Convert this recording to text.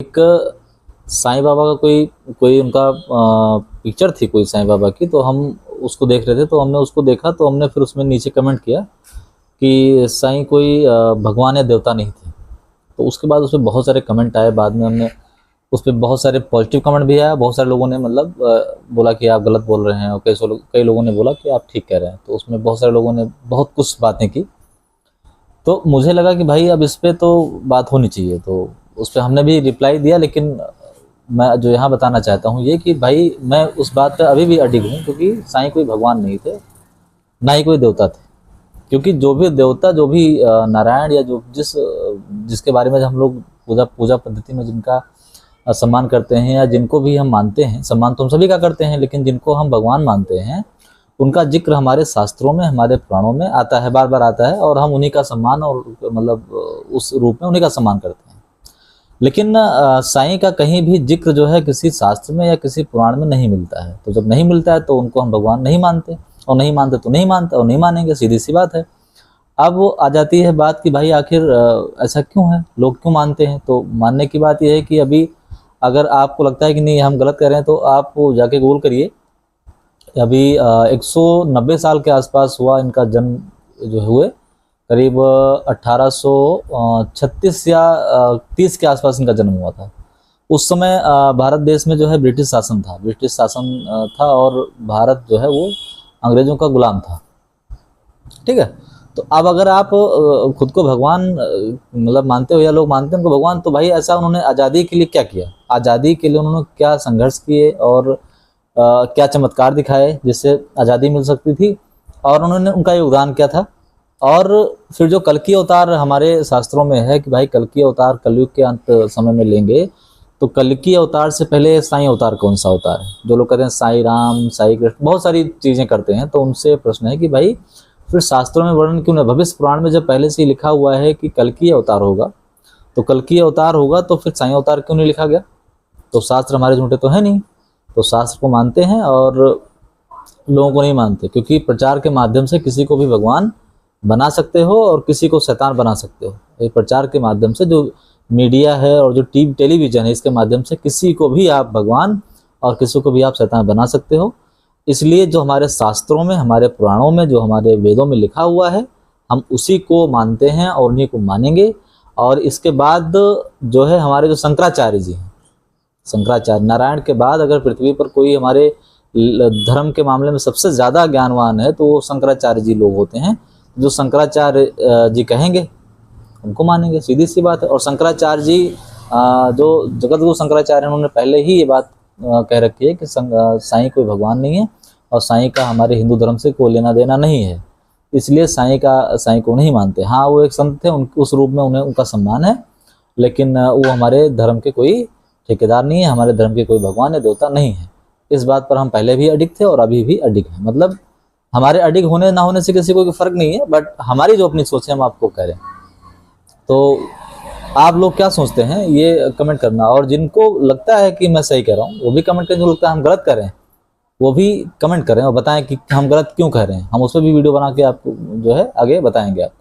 एक साईं बाबा का कोई कोई उनका पिक्चर थी कोई साईं बाबा की, तो हम उसको देख रहे थे, तो हमने उसको देखा, तो हमने फिर उसमें नीचे कमेंट किया कि साईं कोई भगवान या देवता नहीं थे। तो उसके बाद उसपे बहुत सारे कमेंट आए, बाद में हमने उस पर बहुत सारे पॉजिटिव कमेंट भी आया, बहुत सारे लोगों ने मतलब बोला कि आप गलत बोल रहे हैं, और कई लोगों ने बोला कि आप ठीक कह रहे हैं। तो उसमें बहुत सारे लोगों ने बहुत कुछ बातें की, तो मुझे लगा कि भाई अब इस पर तो बात होनी चाहिए, तो उस पर हमने भी रिप्लाई दिया। लेकिन मैं जो यहाँ बताना चाहता हूँ ये कि भाई मैं उस बात पर अभी भी अडिग हूँ, क्योंकि साईं कोई भगवान नहीं थे, ना ही कोई देवता थे। क्योंकि जो भी देवता, जो भी नारायण या जो जिसके बारे में हम लोग पूजा पद्धति में जिनका सम्मान करते हैं, या जिनको भी हम मानते हैं, सम्मान तो हम सभी का करते हैं, लेकिन जिनको हम भगवान मानते हैं उनका जिक्र हमारे शास्त्रों में, हमारे पुराणों में आता है, बार बार आता है, और हम उन्हीं का सम्मान और मतलब उस रूप में उन्हीं का सम्मान करते हैं। लेकिन साईं का कहीं भी जिक्र जो है किसी शास्त्र में या किसी पुराण में नहीं मिलता है। तो जब नहीं मिलता है तो उनको हम भगवान नहीं मानते, और नहीं मानते तो नहीं मानते, और नहीं मानेंगे, सीधी सी बात है। अब वो आ जाती है बात कि भाई आखिर ऐसा क्यों है, लोग क्यों मानते हैं। तो मानने की बात यह है कि अभी अगर आपको लगता है कि नहीं हम गलत कर रहे हैं, तो आप जाके गूगल करिए। अभी 190 साल के आसपास हुआ इनका जन्म, जो हुए करीब 1836 या 30 के आसपास इनका जन्म हुआ था। उस समय भारत देश में जो है ब्रिटिश शासन था, और भारत जो है वो अंग्रेजों का गुलाम था। ठीक है, तो अब अगर आप खुद को भगवान मतलब मानते हो, या लोग मानते हैं उनको भगवान, तो भाई ऐसा उन्होंने आज़ादी के लिए क्या किया, आज़ादी के लिए उन्होंने क्या संघर्ष किए, और क्या चमत्कार दिखाए जिससे आज़ादी मिल सकती थी, और उन्होंने उनका योगदान क्या था। और फिर जो कल्कि अवतार हमारे शास्त्रों में है कि भाई कल्कि अवतार कलयुग के अंत समय में लेंगे, तो कल्कि अवतार से पहले साईं अवतार कौन सा अवतार है। जो लोग कहते हैं साईं राम, साईं कृष्ण, बहुत सारी चीज़ें करते हैं, तो उनसे प्रश्न है कि भाई फिर शास्त्रों में वर्णन क्यों नहीं। भविष्य पुराण में जब पहले से ही लिखा हुआ है कि कल्कि अवतार होगा, तो कल्कि अवतार होगा, तो फिर साईं अवतार क्यों नहीं लिखा गया। तो शास्त्र हमारे झूठे तो है नहीं, तो शास्त्र को मानते हैं और लोगों को नहीं मानते, क्योंकि प्रचार के माध्यम से किसी को भी भगवान बना सकते हो और किसी को शैतान बना सकते हो। ये प्रचार के माध्यम से, जो मीडिया है और जो टेलीविज़न है, इसके माध्यम से किसी को भी आप भगवान और किसी को भी आप शैतान बना सकते हो। इसलिए जो हमारे शास्त्रों में, हमारे पुराणों में, जो हमारे वेदों में लिखा हुआ है, हम उसी को मानते हैं और उन्हीं को मानेंगे। और इसके बाद जो है हमारे जो शंकराचार्य जी हैं, शंकराचार्य नारायण के बाद अगर पृथ्वी पर कोई हमारे धर्म के मामले में सबसे ज़्यादा ज्ञानवान है, तो वो शंकराचार्य जी लोग होते हैं। जो शंकराचार्य जी कहेंगे उनको मानेंगे, सीधी सी बात है। और शंकराचार्य जी जो जगतगुरु शंकराचार्य, उन्होंने पहले ही ये बात कह रखी है कि साईं कोई भगवान नहीं है, और साईं का हमारे हिंदू धर्म से कोई लेना देना नहीं है, इसलिए साईं को नहीं मानते। हाँ, वो एक संत थे, उस रूप में उन्हें उनका सम्मान है, लेकिन वो हमारे धर्म के कोई ठेकेदार नहीं है, हमारे धर्म के कोई भगवान या देवता नहीं है। इस बात पर हम पहले भी अडिग थे और अभी भी अडिग हैं। मतलब हमारे अडिग होने ना होने से किसी को कोई फर्क नहीं है, बट हमारी जो अपनी सोच है हम आपको कह रहे हैं। तो आप लोग क्या सोचते हैं ये कमेंट करना, और जिनको लगता है कि मैं सही कह रहा हूँ वो भी कमेंट करें, जो लगता है हम गलत कर रहे हैं वो भी कमेंट करें, और बताएं कि हम गलत क्यों कह रहे हैं। हम उस पर भी वीडियो बना के आपको जो है आगे बताएंगे आपको।